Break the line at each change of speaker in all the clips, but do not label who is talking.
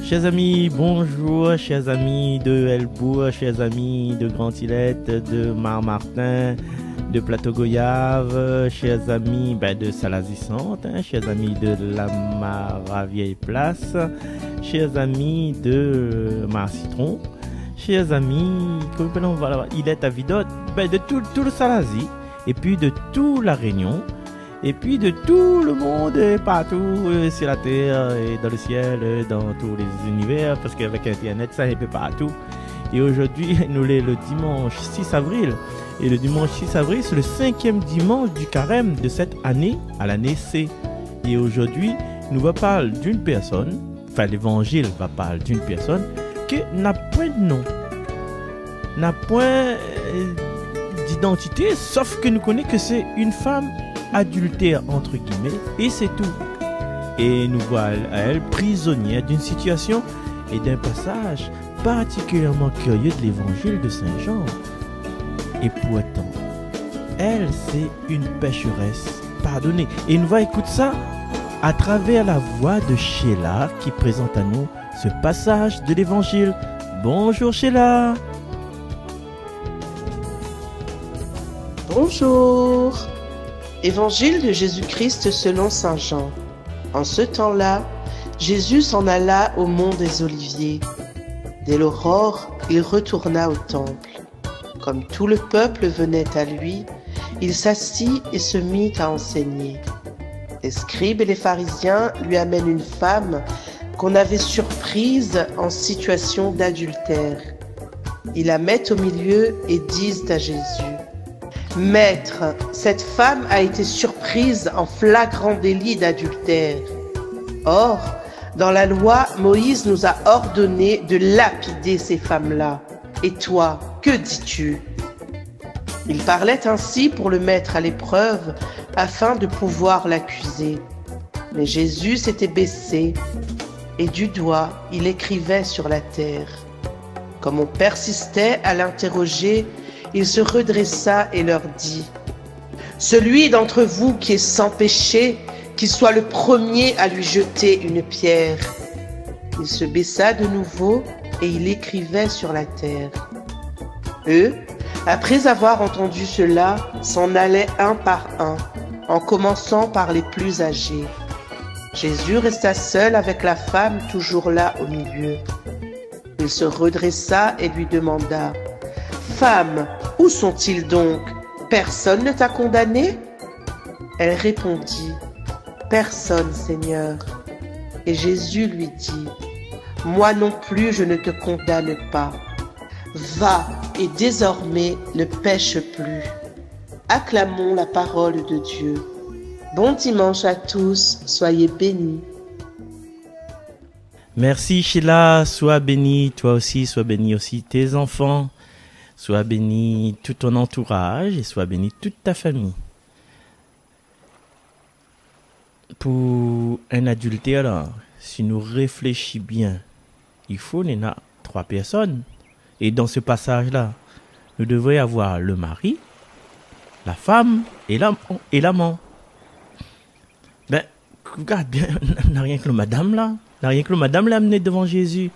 Chers amis, bonjour, chers amis de Helbourg, chers amis de Grand-Îlette, de Marmartin, de Plateau Goyave, chers amis de Salazie-Centre, chers amis de la Maravieille Place, chers amis de Mar-Citron, chers amis, il est à Vidotte, de tout le Salazie, et puis de toute la Réunion, et puis de tout le monde, partout sur la terre, et dans le ciel, dans tous les univers, parce qu'avec Internet, ça est un peu partout. Et aujourd'hui, nous sommes le dimanche 6 avril. Et le dimanche 6 avril, c'est le 5e dimanche du carême de cette année, à l'année C. Et aujourd'hui, nous va parler d'une personne, enfin l'évangile va parler d'une personne, qui n'a point de nom, n'a point d'identité, sauf que nous connaissons que c'est une femme adultère entre guillemets, et c'est tout. Et nous voilà à elle prisonnière d'une situation et d'un passage particulièrement curieux de l'évangile de Saint Jean. Et pourtant, elle c'est une pécheresse pardonnée. Et nous va écouter ça à travers la voix de Sheila qui présente à nous ce passage de l'évangile. Bonjour Sheila.
Bonjour. Évangile de Jésus-Christ selon Saint Jean. En ce temps-là, Jésus s'en alla au mont des Oliviers. Dès l'aurore, il retourna au temple. Comme tout le peuple venait à lui, il s'assit et se mit à enseigner. Les scribes et les pharisiens lui amènent une femme qu'on avait surprise en situation d'adultère. Ils la mettent au milieu et disent à Jésus: Maître, cette femme a été surprise en flagrant délit d'adultère. Or, dans la loi, Moïse nous a ordonné de lapider ces femmes-là. Et toi, que dis-tu? Il parlait ainsi pour le mettre à l'épreuve, afin de pouvoir l'accuser. Mais Jésus s'était baissé, et du doigt, il écrivait sur la terre. Comme on persistait à l'interroger, il se redressa et leur dit: Celui d'entre vous qui est sans péché, qu'il soit le premier à lui jeter une pierre. Il se baissa de nouveau et il écrivait sur la terre. Eux, après avoir entendu cela, s'en allaient un par un, en commençant par les plus âgés. Jésus resta seul avec la femme toujours là au milieu. Il se redressa et lui demanda: Femme, où sont-ils donc? Personne ne t'a condamné? Elle répondit: Personne, Seigneur. Et Jésus lui dit: Moi non plus je ne te condamne pas. Va et désormais ne pêche plus. Acclamons la parole de Dieu. Bon dimanche à tous, soyez bénis.
Merci Sheila, sois bénie, toi aussi, sois béni aussi tes enfants. Sois béni tout ton entourage et sois béni toute ta famille. Pour un adultère, là, si nous réfléchissons bien, il faut qu'il y ait 3 personnes. Et dans ce passage-là, nous devrions avoir le mari, la femme et l'amant. Regarde bien, il n'y a rien que le madame là. Il n'y a rien que le madame l'a amené devant Jésus.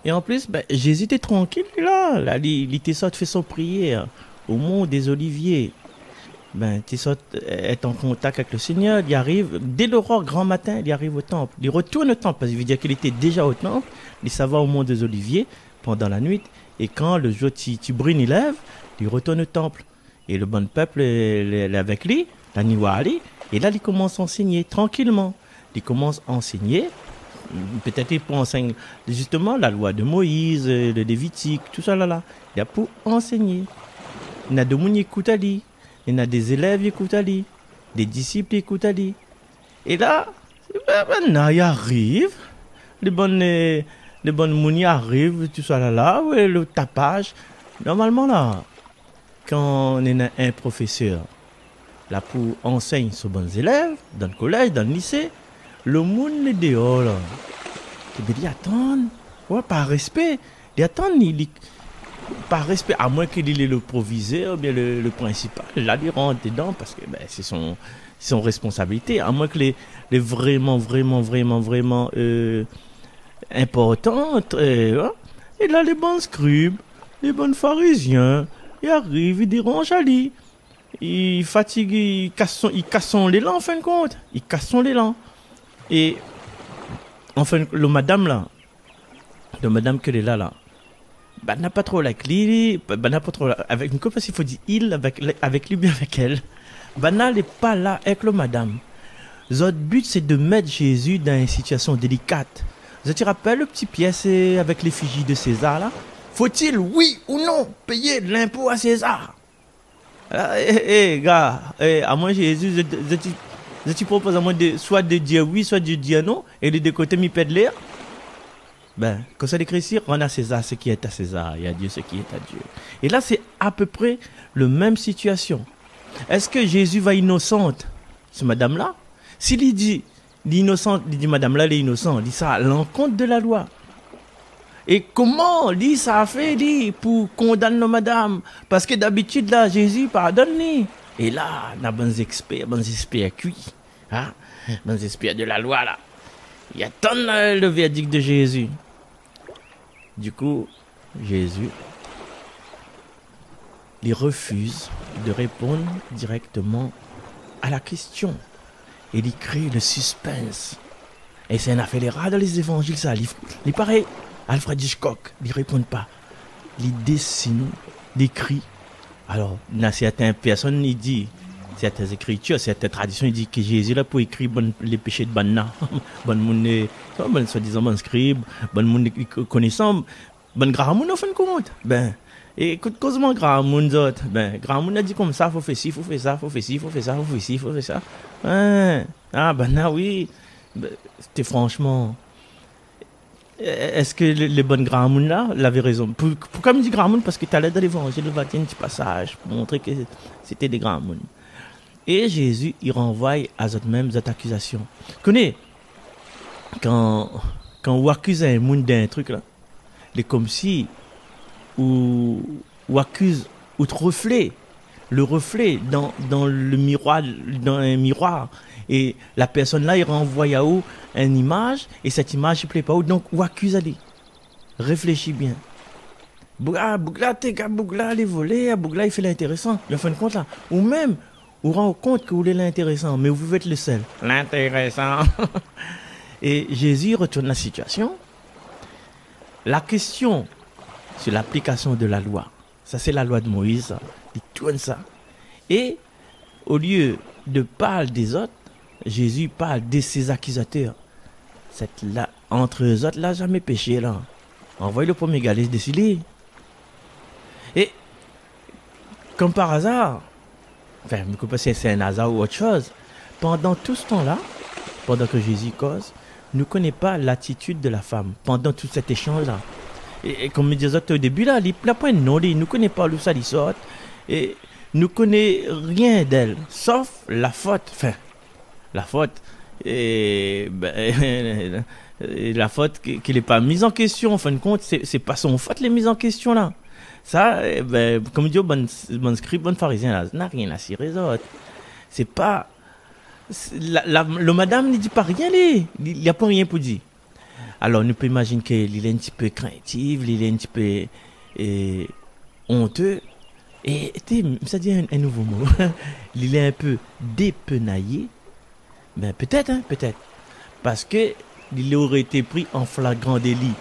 Et en plus, Jésus était tranquille là. Il était sorti faire son prière au mont des Oliviers. Il était sorti être en contact avec le Seigneur. Il arrive, dès l'aurore, grand matin, il arrive au temple. Il retourne au temple, parce qu'il veut dire qu'il était déjà au temple. Il s'en va au mont des Oliviers pendant la nuit. Et quand le jour Tibrin il lève, il retourne au temple. Et le bon peuple est avec lui, la Niwali. Et là, il commence à enseigner tranquillement. Il commence à enseigner. Peut-être pour enseigner justement la loi de Moïse, le Lévitique, tout ça là. Il y a pour enseigner. Il y a des gens qui écoutent à lui. Il y a des élèves qui écoutent à lui. Des disciples qui écoutent à lui. Et là, il arrive. Les bonnes gens arrivent, tout ça là. Ouais, le tapage. Normalement là, quand on est un professeur, là pour enseigner aux bons élèves, dans le collège, dans le lycée, le monde est dehors là. Il dit attends, ouais, par respect. Il attend, par respect, à moins qu'il ait le proviseur, bien le principal, là il rentre dedans parce que c'est son responsabilité. À moins que les vraiment importante. Et là, les bons scribes, les bons pharisiens, ils arrivent, ils dérangent Ali. Ils fatiguent, ils cassent l'élan en fin de compte. Ils cassent l'élan. Et enfin, le madame là, le madame que est là, bah n'a pas trop la clé, bah n'a pas trop avec une copine, il faut dire il avec lui bien avec elle. Bah n'est pas là avec le madame. Notre but c'est de mettre Jésus dans une situation délicate. Vous te rappelez le petit pièce avec l'effigie de César là? Faut-il, oui ou non, payer l'impôt à César? Gars, à moi Jésus, je te propose à moi soit de dire oui, soit de dire non, et de côté m'y pède l'air. Ben, quand ça écrit ici, rend à César ce qui est à César, et à Dieu ce qui est à Dieu. Et là, c'est à peu près la même situation. Est-ce que Jésus va innocente, ce madame-là? S'il dit l'innocente, il dit madame là, elle est innocente, il dit ça à l'encontre de la loi. Et comment, dit ça a fait, dit, pour condamner nos madame? Parce que d'habitude, là, Jésus pardonne, dit. Et là, on a bons experts cuits, hein? Bons experts de la loi, là. Il attend le verdict de Jésus. Du coup, Jésus, il refuse de répondre directement à la question. Et il crée le suspense. Et c'est une affaire les rats dans les évangiles, ça. Il paraît, Alfred Hitchcock, il ne répond pas. Il dessine, il écrit. Alors, dans certaines personnes, il dit, certaines écritures, certaines traditions, il dit que Jésus là pour écrire les péchés de Banna. Bon monde, soi-disant bon scribe, bon monde connaissant, bon grand monde en fin de compte. Ben, et écoute, causément grand monde autres, ben, grand monde a dit comme ça, faut faire ci, faut faire ça, faut faire ci, faut faire ça, faut faire ci, faut faire ça. Ah, Banna, oui. Ben, c'était franchement. Est-ce que les bonnes grands monde là l'avaient raison? Pourquoi me dit grand monde? Parce que tu allais dans l'évangile, il va dire un petit passage pour montrer que c'était des grands monde. Et Jésus, il renvoie à cette même accusation. Connais, quand on accuse un monde d'un truc là, c'est comme si ou accuse ou te reflet, le reflet dans le miroir, dans un miroir. Et la personne là, il renvoie à où une image, et cette image ne plaît pas où, donc ou accuse aller. Réfléchis bien. Bougla, t'es gars, Bougla, les volets, Bougla, il fait l'intéressant. En fin de compte là, ou même, vous rend compte que vous êtes l'intéressant, mais vous êtes le seul. L'intéressant. Et Jésus retourne la situation. La question sur l'application de la loi, ça c'est la loi de Moïse, il tourne ça. Et au lieu de parler des autres, Jésus parle de ses accusateurs. Là, entre eux autres, là, jamais péché là. Envoyez le premier galès décidé. Et comme par hasard, enfin, je ne sais pas si c'est un hasard ou autre chose, pendant tout ce temps-là, pendant que Jésus cause, ne connaît pas l'attitude de la femme pendant tout cet échange-là. Et comme me disait au début, là, il n'a pas un nom, il ne connaît pas où ça sort, et ne connaît rien d'elle, sauf la faute. Enfin, la faute, et la faute qu'il n'est pas mise en question, en fin de compte, c'est pas son faute, les mises en question là. Ça, comme dit bon scribe, bon pharisien, là, n'a rien à cirer les autres. C'est pas. Le madame ne dit pas rien, il n'y a pas rien pour dire. Alors, on peut imaginer qu'il est un petit peu craintif, il est un petit peu honteux. Et ça dit un nouveau mot. Il est un peu dépenaillé. Ben, peut-être, hein, peut-être. Parce que il aurait été pris en flagrant délit.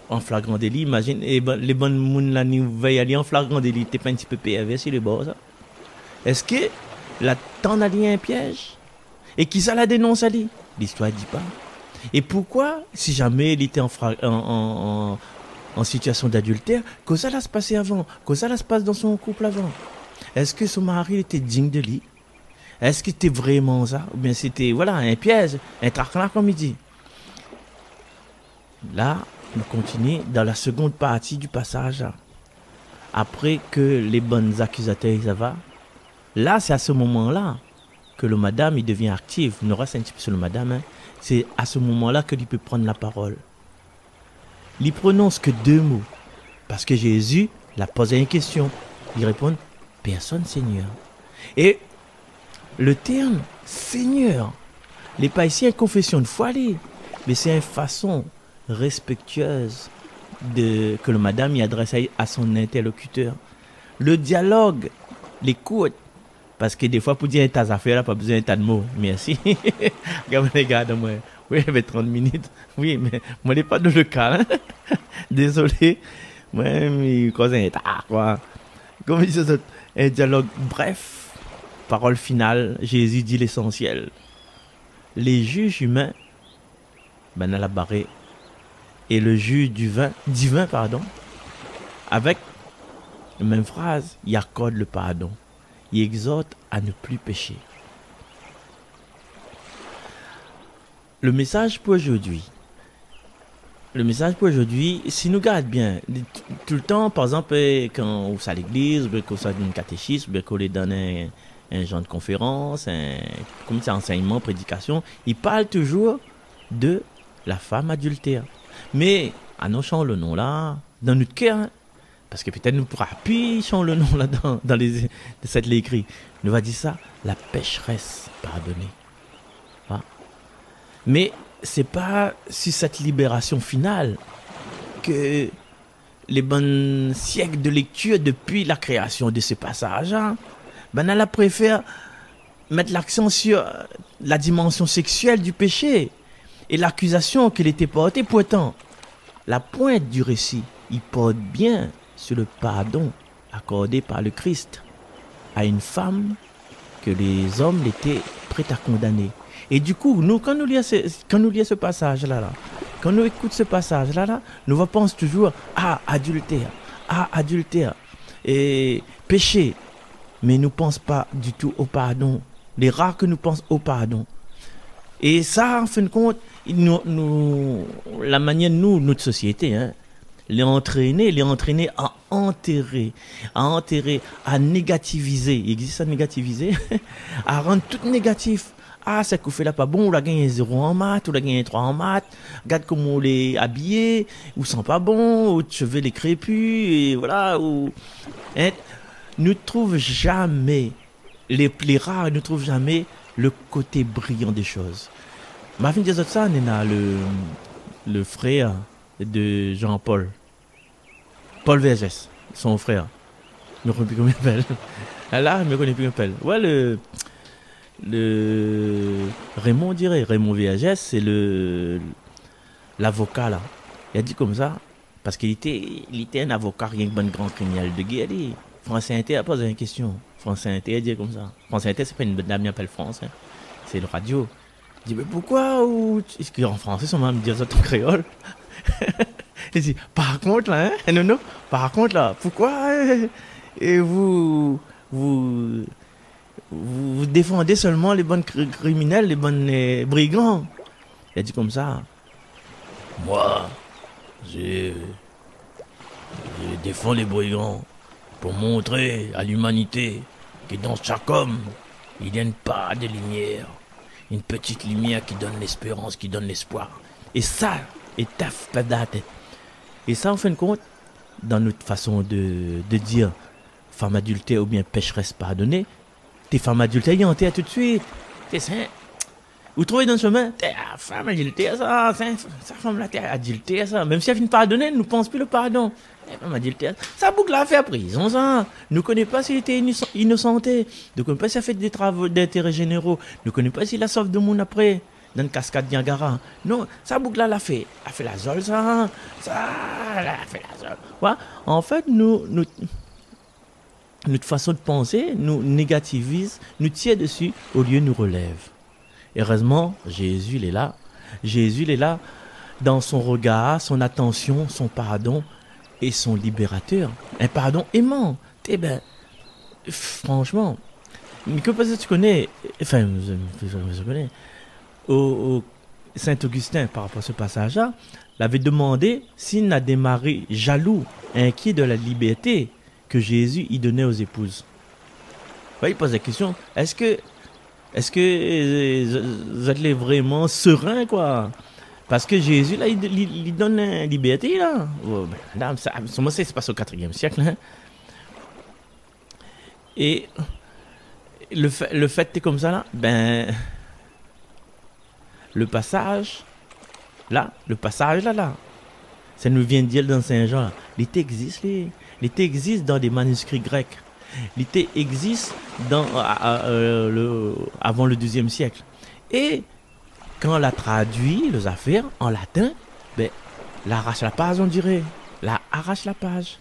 En flagrant délit, imagine, les bonnes mounes là, nous veillent aller en flagrant délit. T'es pas un petit peu PV sur les bords, ça? Est-ce que la t'en a dit un piège? Et qui ça la dénonce, ali? L'histoire dit pas. Et pourquoi, si jamais il était en situation d'adultère, que ça allait se passer avant, que ça allait se passer dans son couple avant? Est-ce que son mari était digne de lui? Est-ce que c'était vraiment ça? Ou bien c'était, voilà, un piège, un traquenard comme il dit? Là, on continue dans la seconde partie du passage. Après que les bonnes accusateurs, ça va. Là, c'est à ce moment-là que le madame, il devient actif. On aura un petit peu sur le madame, hein. C'est à ce moment-là qu'il peut prendre la parole. Il prononce que 2 mots. Parce que Jésus l'a posé une question. Il répond, personne Seigneur. Et le terme Seigneur, les pas ici une confession de foi. mais c'est une façon respectueuse que le madame y adresse à son interlocuteur. Le dialogue, l'écoute, parce que des fois, pour dire un tas d'affaires, là, pas besoin d'un tas de mots. Merci. Regarde les gars, moi, oui, il y 30 minutes. Oui, mais moi, je n'ai pas de le cas. Hein? Désolé. Moi, mais cause un tas, quoi. Comme ils disent, un dialogue bref. Parole finale, Jésus dit l'essentiel. Les juges humains, ben, à la barrée, et le juge divin, avec la même phrase, il accorde le pardon. Il exhorte à ne plus pécher. Le message pour aujourd'hui, si nous gardons bien, tout le temps, par exemple, quand on est à l'église, qu'on soit une catéchisme, qu'on les donne un genre de conférence, un enseignement, prédication, il parle toujours de la femme adultère. Mais, annonçons le nom là, dans notre cœur, hein, parce que peut-être nous pourrons appuyer le nom là dans cette écrit. Nous va dire ça, la pécheresse pardonnée. Ah. Mais c'est pas sur cette libération finale que les bons siècles de lecture depuis la création de ce passage, hein, ben elle préfère mettre l'accent sur la dimension sexuelle du péché et l'accusation qu'elle était portée. Pourtant, la pointe du récit, il porte bien sur le pardon accordé par le Christ à une femme que les hommes étaient prêts à condamner. Et du coup, nous, quand nous lisons ce passage-là, quand nous écoutons ce passage-là, nous pensons toujours à adultère, et péché. Mais nous ne pensons pas du tout au pardon. Les rares que nous pensons au pardon. Et ça, en fin de compte, la manière de notre société, hein, les entraîner à enterrer, à négativiser. Il existe à négativiser, à rendre tout négatif. Ah, ça qu'on fait là pas bon, on a gagné 0 en maths, on a gagné 3 en maths. Regarde comment on est habillé, ou sent pas bon, ou cheveux les crépus, et voilà, ou. Hein, ne trouve jamais, les rares ne trouvent jamais le côté brillant des choses. Ma fille de ça, on a le frère de Jean-Paul. Paul Vergès, son frère. Je ne connais plus comment il s'appelle. Là, je ne connais plus comment il s'appelle. Ouais, Raymond dirait. Raymond Vergès, c'est l'avocat là. Il a dit comme ça, parce qu'il était un avocat, rien que bon grand criminel de guerre. France Inter a posé une question. France Inter a dit comme ça. France Inter, c'est pas une dame qui appelle France. Hein. C'est le radio. Il dit, mais pourquoi est-ce qu'en français, son maman me dit ça en créole? Il dit, par contre, là, hein, non, par contre, là, pourquoi et vous défendez seulement les bonnes criminels, les bonnes brigands? Il a dit comme ça. Moi, je défends les brigands pour montrer à l'humanité que dans chaque homme, il y a une part de lumière. Une petite lumière qui donne l'espérance, qui donne l'espoir. Et ça, est taf, pas date. Et ça, en fin de compte, dans notre façon de dire femme adultère ou bien pécheresse pardonnée, t'es femme adultère, y en t'es tout de suite. T'es saint. Vous trouvez dans le chemin, t'es femme adultère, ça, sa femme là, t'es adultère, ça. Même si elle vient pardonner, elle ne pense plus le pardon. Femme adultère, ça boucle à faire prison, ça. Ne connaît pas s'il était innocenté. Ne connaît pas s'il a fait des travaux d'intérêt généraux. Ne connaît pas s'il a sauvé de monde après. Dans une cascade Niagara. Non, ça boucle là, elle a fait la zole, ça. Elle a fait la zole. Ouais. En fait, notre façon de penser nous négativise, nous tire dessus, au lieu de nous relève. Heureusement, Jésus, il est là. Jésus, il est là dans son regard, son attention, son pardon et son libérateur. Un pardon aimant. Eh ben, franchement, que peut-être tu connais, enfin, je connais, au Saint-Augustin, par rapport à ce passage-là, l'avait demandé s'il n'a démarré jaloux, inquiet de la liberté que Jésus y donnait aux épouses. Il pose la question, est-ce que vous êtes vraiment serein, quoi? Parce que Jésus, là, il donne la liberté, là. Oh, ben, ça se passe au 4e siècle. Hein. Et le fait est comme ça, là, ben, le passage Là, le passage là. Ça nous vient de dire dans Saint-Jean. L'été existe, l'été existe dans des manuscrits grecs. L'été existe avant le XIIe siècle. Et quand on l'a traduit, les affaires, en latin, ben, l'arrache la page, on dirait. La arrache la page.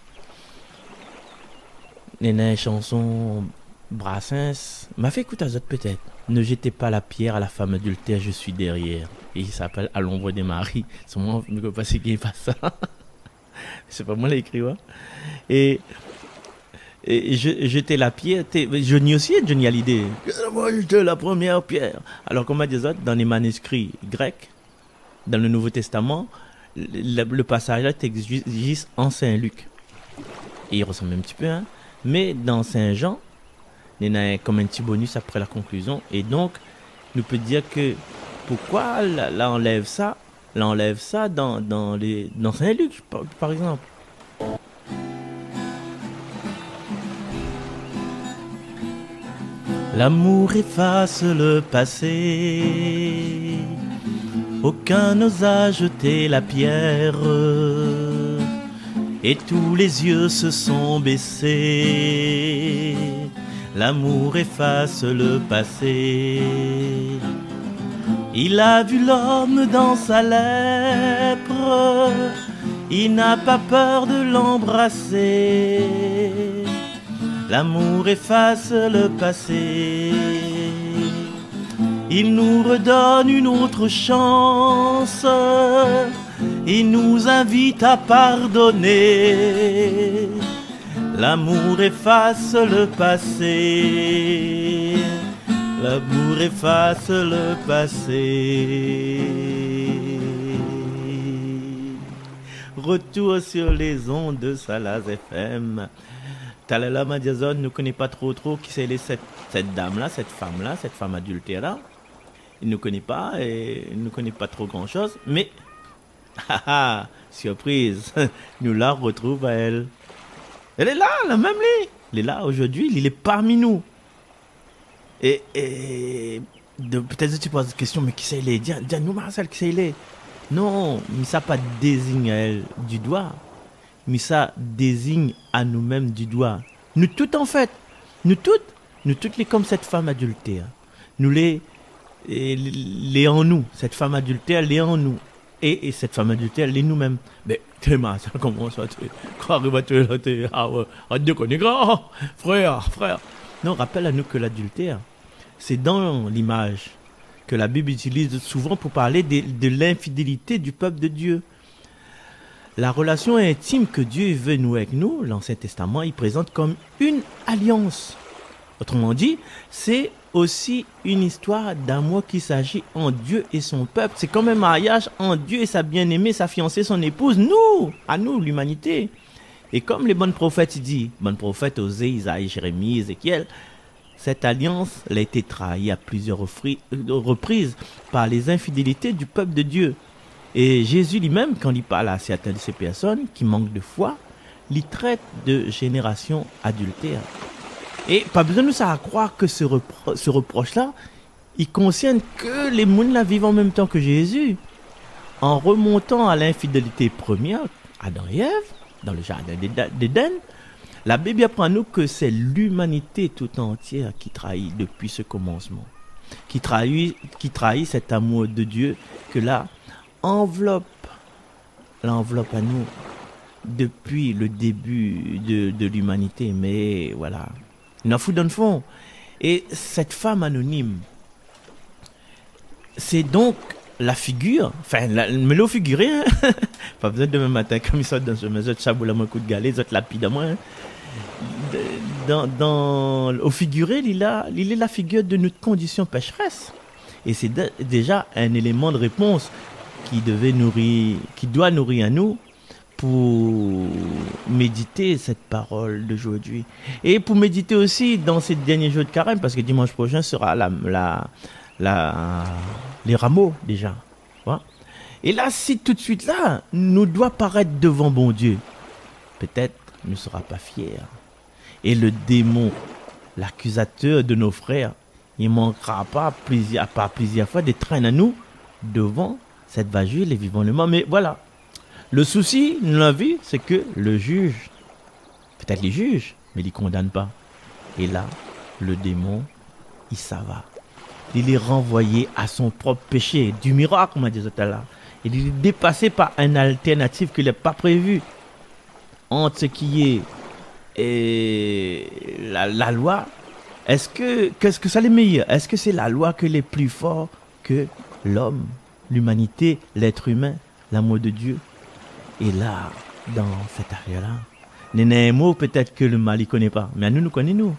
Il y a une chanson Brassens. M'a fait écouter à autres peut-être. Ne jetez pas la pierre à la femme adultère, je suis derrière. Et il s'appelle À l'ombre des maris. C'est moi, je ne peux pas ce qu'il fasse ça. C'est pas moi qui l'ai écrit, ouais. Et jeter la pierre. Johnny aussi, Johnny a l'idée. Moi, jeter la première pierre. Alors, comme on dit dans les manuscrits grecs, dans le Nouveau Testament, le passage là existe en Saint-Luc. Et il ressemble un petit peu, hein. Mais dans Saint-Jean, il y a comme un petit bonus après la conclusion. Et donc, nous peut dire que pourquoi là enlève ça dans Saint-Luc, par exemple. L'amour efface le passé, aucun n'osa jeter la pierre, et tous les yeux se sont baissés. L'amour efface le passé. Il a vu l'homme dans sa lèpre, il n'a pas peur de l'embrasser. L'amour efface le passé. Il nous redonne une autre chance. Il nous invite à pardonner. L'amour efface le passé. L'amour efface le passé. Retour sur les ondes de Salaz FM. Talala Madiazon ne connaît pas trop qui c'est cette dame-là, cette femme adultère-là. Il ne connaît pas et il ne connaît pas trop grand-chose. Mais, surprise, nous la retrouvons à elle. Elle est là, même lui. Elle est là aujourd'hui, il est parmi nous. Et peut-être que tu poses la question, mais qui c'est il est? Dis-nous Marcel, qui c'est il est? Non, mais ça pas désigne à elle du doigt. Mais ça désigne à nous-mêmes du doigt. Nous toutes en fait, nous toutes les comme cette femme adultère. Nous les en nous, cette femme adultère les en nous. Et cette femme adultère les nous-mêmes. Mais tellement ça commence à te croire frère. Non, rappelle à nous que l'adultère, c'est dans l'image que la Bible utilise souvent pour parler de l'infidélité du peuple de Dieu. La relation intime que Dieu veut nouer avec nous, l'Ancien Testament, il présente comme une alliance. Autrement dit, c'est aussi une histoire d'amour qui s'agit en Dieu et son peuple. C'est comme un mariage en Dieu et sa bien-aimée, sa fiancée, son épouse, à nous, l'humanité. Et comme les bonnes prophètes disent, bonnes prophètes Osée, Isaïe, Jérémie, Ézéchiel, cette alliance a été trahie à plusieurs reprises par les infidélités du peuple de Dieu. Et Jésus lui-même, quand il parle à certaines de ces personnes qui manquent de foi, il traite de génération adultère. Et pas besoin de nous à croire que ce reproche-là, il concerne que les mouns la vivent en même temps que Jésus. En remontant à l'infidélité première, Adam et Ève, dans le jardin d'Éden, la Bible apprend à nous que c'est l'humanité tout entière qui trahit depuis ce commencement. Qui trahit cet amour de Dieu que là, l'enveloppe à nous depuis le début de l'humanité. Mais voilà, il en fout dans le fond. Et cette femme anonyme, c'est donc la figure, me l'ont figuré, hein? Pas besoin de demain matin, comme ils sortent dans ce maison, chaboule à mon coup de galet, ils ont lapide à moi. Au figuré, il est la figure de notre condition pécheresse. Et c'est déjà un élément de réponse qui doit nourrir à nous pour méditer cette parole d'aujourd'hui. Et pour méditer aussi dans ces derniers jours de carême, parce que dimanche prochain sera les rameaux déjà. Voilà. Et là, si tout de suite là, nous doit paraître devant bon Dieu, peut-être ne sera pas fier. Et le démon, l'accusateur de nos frères, il ne manquera pas plusieurs fois de traîner à nous devant cette va juger les vivants et les morts. Mais voilà, le souci, nous l'avons vu, c'est que le juge, peut-être les juges, mais il ne condamne pas. Et là, le démon, il s'en va. Il est renvoyé à son propre péché, du miracle, comme on a dit tout à l'heure. Il est dépassé par une alternative qu'il n'est pas prévue entre ce qui est et la loi. Qu'est-ce que ça les meilleur? Est-ce que c'est la loi qui est plus fort que l'homme, l'humanité, l'être humain, l'amour de Dieu? Et là, dans cette affaire-là, il y a un mot peut-être que le mal ne connaît pas. Mais nous connaissons.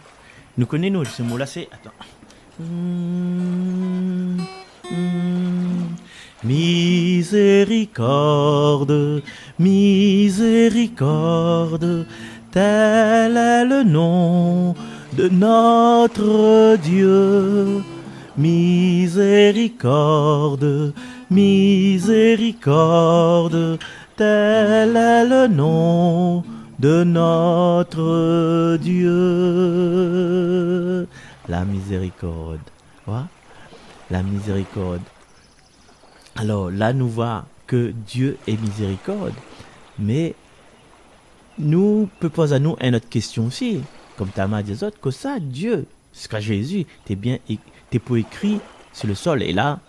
Nous connaissons. Ce mot-là, c'est... Attends. Miséricorde, miséricorde, tel est le nom de notre Dieu. Miséricorde, miséricorde, tel est le nom de notre Dieu. La miséricorde. Ouais? La miséricorde. Alors là, nous voyons que Dieu est miséricorde. Mais nous peut poser à nous une autre question aussi. Comme Tama dit autres, que ça, Dieu, ce que Jésus, t'es pour écrit sur le sol. Et là,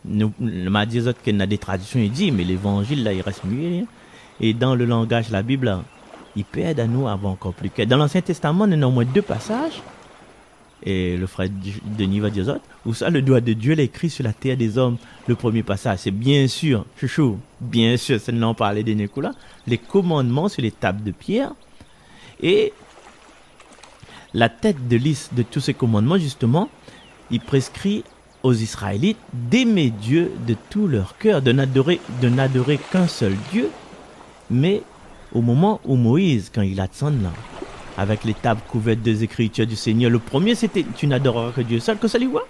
nous m'a dit autres qu'il y a des traditions, il dit, mais l'évangile, là, il reste muet. Et dans le langage de la Bible, là, il peut aider à nous à avoir encore plus que. Dans l'Ancien Testament, il y a au moins 2 passages. Et le frère Denis va dire autres, où ça, le doigt de Dieu l'écrit sur la terre des hommes. Le premier passage, c'est bien sûr, chouchou, bien sûr, c'est nous en parler de Nicolas, les commandements sur les tables de pierre. Et la tête de liste de tous ces commandements, justement, il prescrit aux Israélites d'aimer Dieu de tout leur cœur, de n'adorer qu'un seul Dieu. Mais au moment où Moïse, quand il attend là, avec les tables couvertes des Écritures du Seigneur, le premier c'était tu n'adoreras que Dieu seul, que ça lui voit.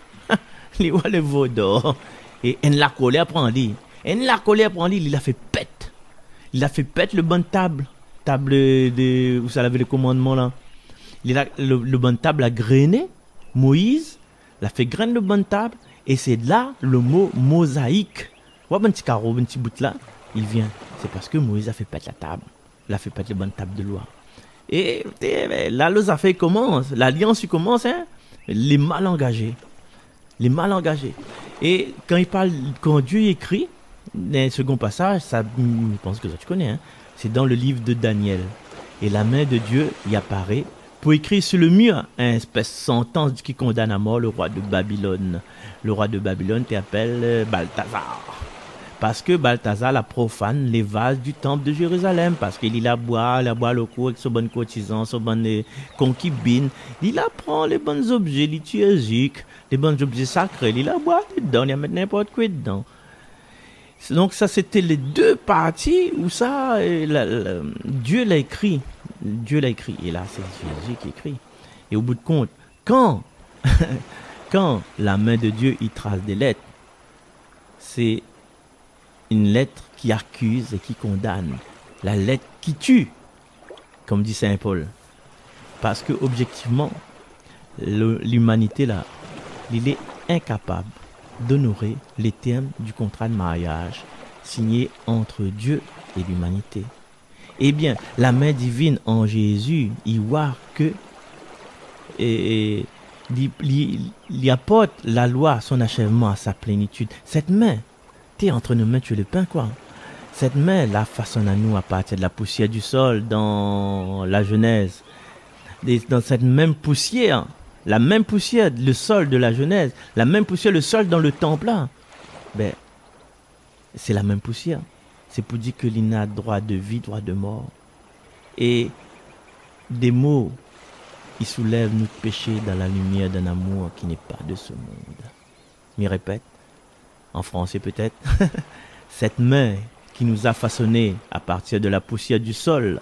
Il voit le veau d'or. Et en la colère prend lui. Il a fait pète. Il a fait pète le bonne table. Table de où ça avait le commandement là. Le bonne table a grainé. Moïse l'a fait grainer le bonne table. Et c'est là le mot mosaïque. Vois un petit carreau, un petit bout là. Il vient. C'est parce que Moïse a fait pète la table. Il a fait pète le bonne table de loi. Et là, les affaires commencent. L'alliance commence. Hein? Les mal engagés. Les mal engagés. Et quand Dieu écrit, dans le second passage, ça, je pense que ça tu connais, hein? C'est dans le livre de Daniel. Et la main de Dieu y apparaît pour écrire sur le mur une espèce de sentence qui condamne à mort le roi de Babylone. Le roi de Babylone t'appelle Balthazar. Parce que Balthazar la profane les vases du temple de Jérusalem. Parce qu'il a boit le coup avec son bon cotisant, son bonne concubine. Il apprend les bons objets liturgiques, les bons objets sacrés. Il a boit dedans, il a mis n'importe quoi dedans. Donc ça, c'était les 2 parties où ça, Dieu l'a écrit. Dieu l'a écrit. Et là, c'est Jésus qui écrit. Et au bout de compte, quand la main de Dieu y trace des lettres, c'est une lettre qui accuse et qui condamne. La lettre qui tue, comme dit Saint Paul. Parce que objectivement, l'humanité là, il est incapable d'honorer les termes du contrat de mariage signé entre Dieu et l'humanité. Eh bien, la main divine en Jésus, il voit que il apporte la loi, son achèvement à sa plénitude. Cette main, entre nos mains, tu es le pain, quoi. Cette main, la façonne à nous à partir de la poussière du sol dans la Genèse. Dans cette même poussière, la même poussière, le sol de la Genèse, la même poussière, le sol dans le temple, là. Ben, c'est la même poussière. C'est pour dire que l'il n'a droit de vie, droit de mort. Et des mots, ils soulèvent notre péché dans la lumière d'un amour qui n'est pas de ce monde. Mais répète. En français peut-être, cette main qui nous a façonnés à partir de la poussière du sol,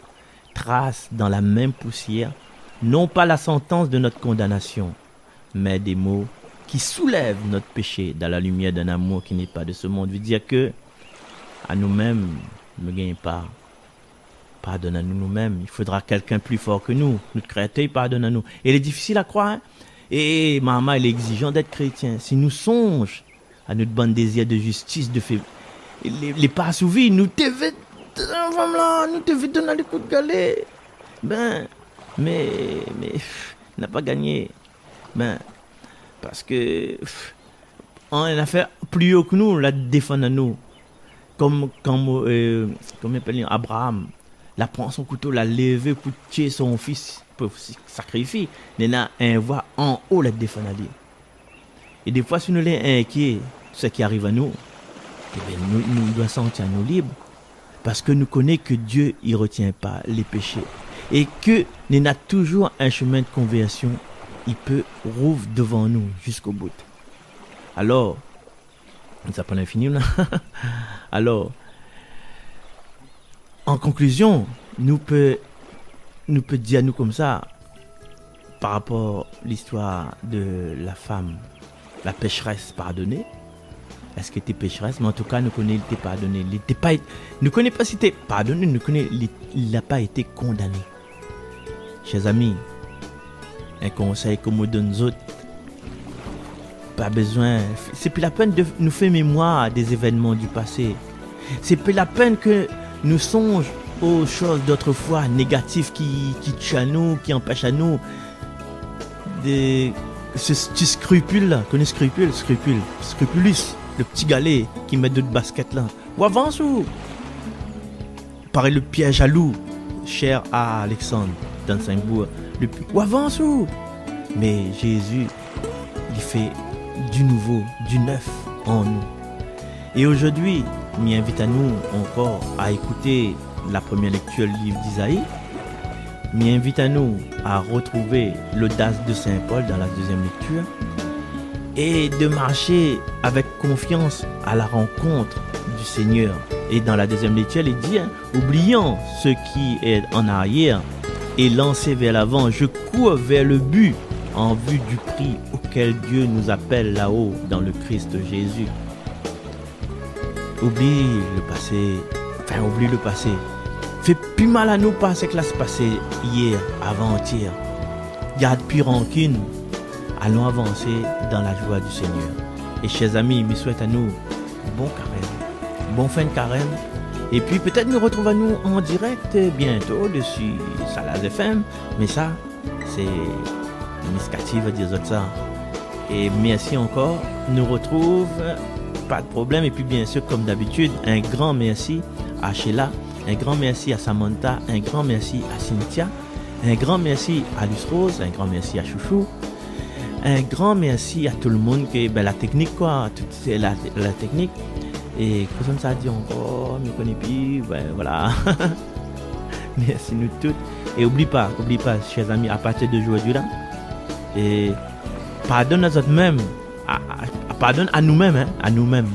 trace dans la même poussière, non pas la sentence de notre condamnation, mais des mots qui soulèvent notre péché dans la lumière d'un amour qui n'est pas de ce monde. Veut dire que, à nous-mêmes, ne gagnons pas. Pardonne à nous-mêmes. Il faudra quelqu'un plus fort que nous. Notre Créateur, pardonne à nous. Et il est difficile à croire. Hein? Et maman, il est exigeant d'être chrétien. Si nous songeons à notre bon désir de justice, les pas assouvis, nous devons nous devons donner des coups de galet. Ben, mais, n'a pas gagné. Ben, parce que on a fait plus haut que nous, la défendre nous. Comme Abraham, la prend son couteau, l'a levé pour tuer son fils, pour sacrifier. Il a un voix en haut, la défendre. Et des fois, si nous sommes inquiets, ce qui arrive à nous, eh bien, nous devons sentir nous libres. Parce que nous connaissons que Dieu ne retient pas les péchés. Et que nous avons toujours un chemin de conversion. Il peut rouvrir devant nous jusqu'au bout. Alors, ça prend l'infini là. Alors, en conclusion, nous peut dire à nous comme ça, par rapport à l'histoire de la femme, la pécheresse pardonnée. Est-ce que tu es pécheresse? Mais en tout cas, nous connaissons qu'il était pardonné. Nous ne connaissons pas si tu es pardonné, nous connaissons qu'il n'a pas été condamné. Chers amis, un conseil que nous donne aux autres, pas besoin. C'est plus la peine de nous faire mémoire des événements du passé. C'est plus la peine que nous songions aux choses d'autrefois négatives qui tuent à nous, qui empêchent à nous ce scrupule là, connais scrupulus, le petit galet qui met deux baskets là. Ou avance ou pareil le piège à loup, cher à Alexandre dans Saint-Bourg. Ou avance ou. Mais Jésus, il fait du nouveau, du neuf en nous. Et aujourd'hui, il invite à nous encore à écouter la première lecture du livre d'Isaïe. Il invite à nous à retrouver l'audace de Saint Paul dans la deuxième lecture et de marcher avec confiance à la rencontre du Seigneur. Et dans la deuxième lecture, il dit, oubliant ce qui est en arrière et lancé vers l'avant, je cours vers le but en vue du prix auquel Dieu nous appelle là-haut dans le Christ Jésus. Oublie le passé. Fait plus mal à nous pas ce qui s'est passé hier, avant-hier. Garde plus rancune. Allons avancer dans la joie du Seigneur. Et chers amis, je souhaite à nous bon carême, bon fin de carême. Et puis peut-être nous retrouvons nous en direct bientôt dessus Salaz FM. Mais ça, c'est l'initiative à dire ça. Et merci encore. Nous retrouve, pas de problème. Et puis bien sûr, comme d'habitude, un grand merci à Sheila. Un grand merci à Samantha, un grand merci à Cynthia, un grand merci à Luce Rose, un grand merci à Chouchou, un grand merci à tout le monde qui la technique quoi, toute la technique. Et comme ça dit encore, me connais plus, voilà. Merci nous toutes. Et oublie pas, chers amis, à partir d'aujourd'hui là, et pardonne à nous-mêmes, pardonne à nous-mêmes,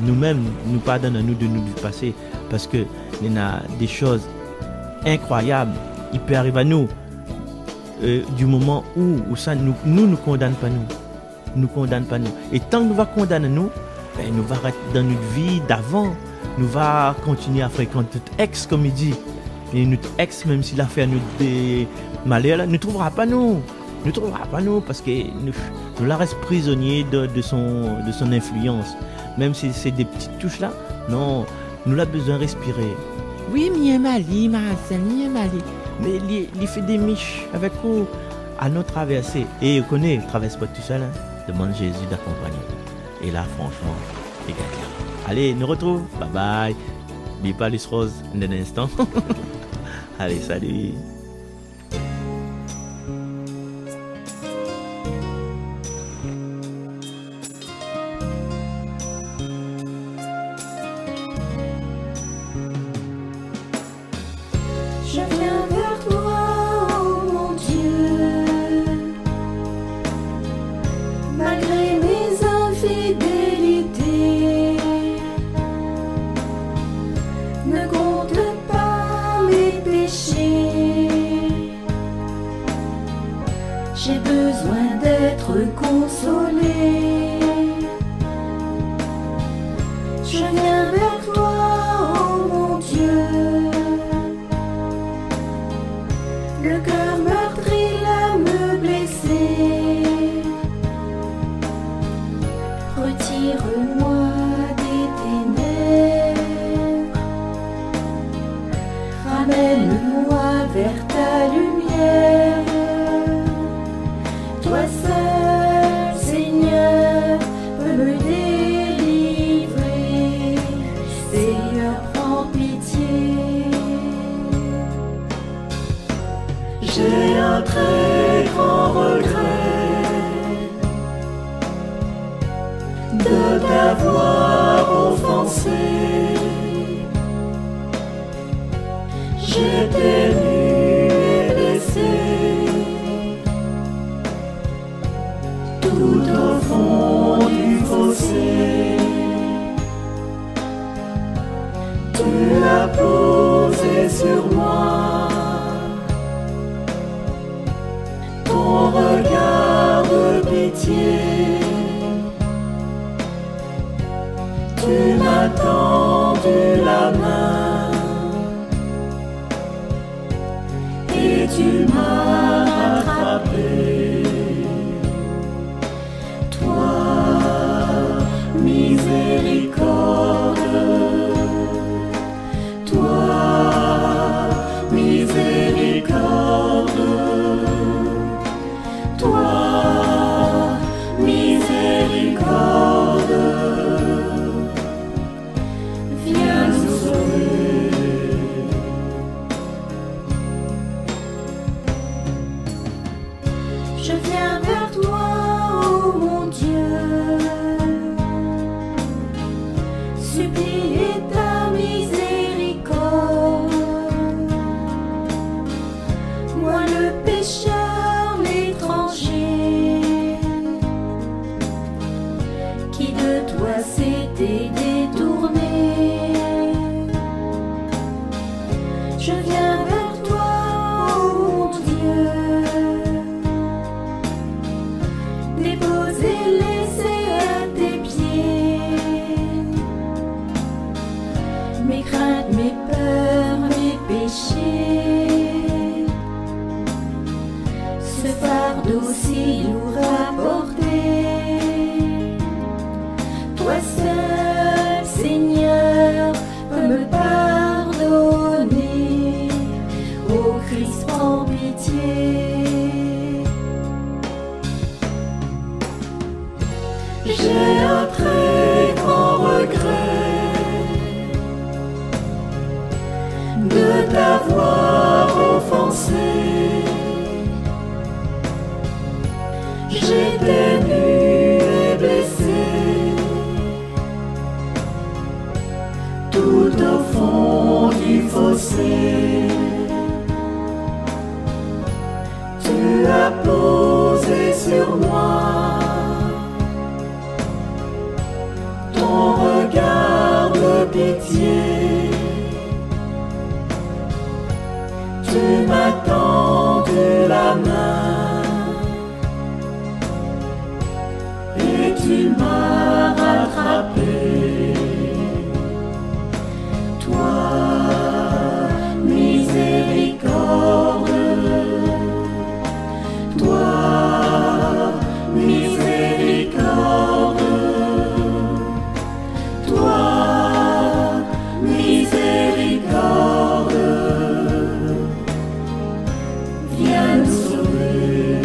nous-mêmes, nous pardonne à nous de nous du passé. Parce que il y a des choses incroyables. Il peut arriver à nous du moment où ça nous condamne pas nous condamne pas nous. Et tant que nous va condamner nous va rester dans notre vie d'avant. Nous va continuer à fréquenter notre ex comme il dit. Et notre ex, même s'il a fait nous des malheurs, ne trouvera pas nous. Parce que nous la reste prisonnier de son influence. Même si c'est des petites touches là, non. Nous avons besoin de respirer. Oui, mais il fait des miches avec vous à nos traversées. Et vous connaissez, ne traverse pas tout seul. Demande Jésus d'accompagner. Et là, franchement, les gars, allez, nous retrouve. Bye bye. N'oublie pas Luce Rose dans un instant. Allez, salut.
Je viens vers toi, oh mon Dieu, malgré mes infidélités. Ne compte pas mes péchés. J'ai besoin d'être consolé. Je viens vers toi, oh mon Dieu. Le cœur meurtri, l'âme blessée. Retire-moi des ténèbres. tout au fond du fossé. Tu as posé sur moi ton regard de pitié. Tu m'as tendu la main et tu m'as rattrapé. Toi, miséricorde, toi, miséricorde, toi, miséricorde, viens nous sauver. Je viens vers toi, ô mon Dieu, supplier ta miséricorde. Moi le pécheur, l'étranger, qui de toi s'était détourné. Je viens vers toi, ô mon Dieu, déposer, laisser à tes pieds mes craintes, mes peurs, mes péchés. Ce fardeau si lourd à porter, toi seul, Seigneur, peux me pardonner. Ô Christ, prends pitié. J'ai un très grand regret de t'avoir offensé. J'étais nu et blessé, tout au fond du fossé. Tu as posé sur moi ton regard de pitié. Tu m'as tendu la main et tu m'as rattrapé. Toi, miséricorde, toi, miséricorde, toi, miséricorde, viens nous sauver.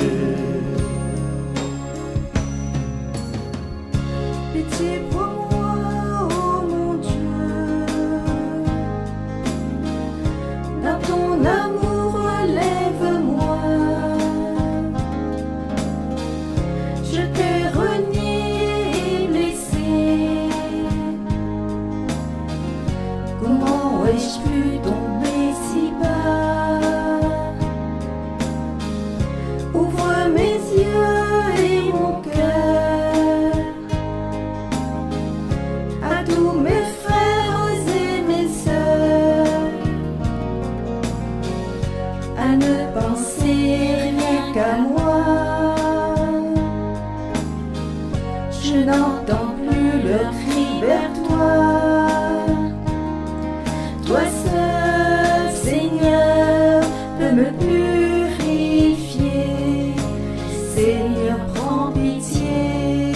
Pitié pour moi, ô mon Dieu, dans ton amour relève-moi. Je t'ai renié et blessé, comment ai-je pu tomber si bas? Ouvre mes yeux et mon cœur à tous mes frères et mes sœurs, à ne penser rien qu'à moi. Je n'entends plus leur cri vers toi. Toi seul, Seigneur, peux me purifier. Seigneur, prends pitié.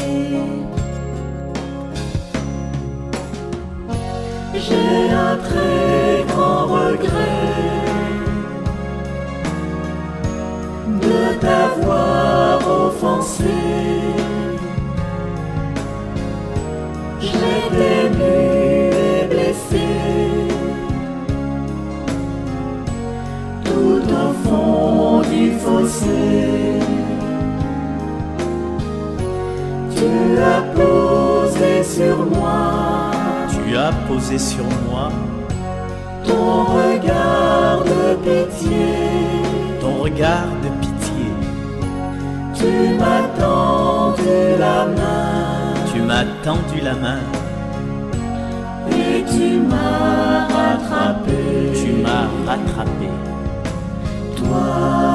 J'ai un très grand regret de t'avoir offensé. J'étais nu et blessé, tout au fond du fossé. Tu as posé sur moi,
Tu as posé sur moi
ton regard de pitié.
ton regard de pitié.
Tu m'as tendu
m'as tendu la main.
Et tu m'as rattrapé.
Tu m'as rattrapé.
Toi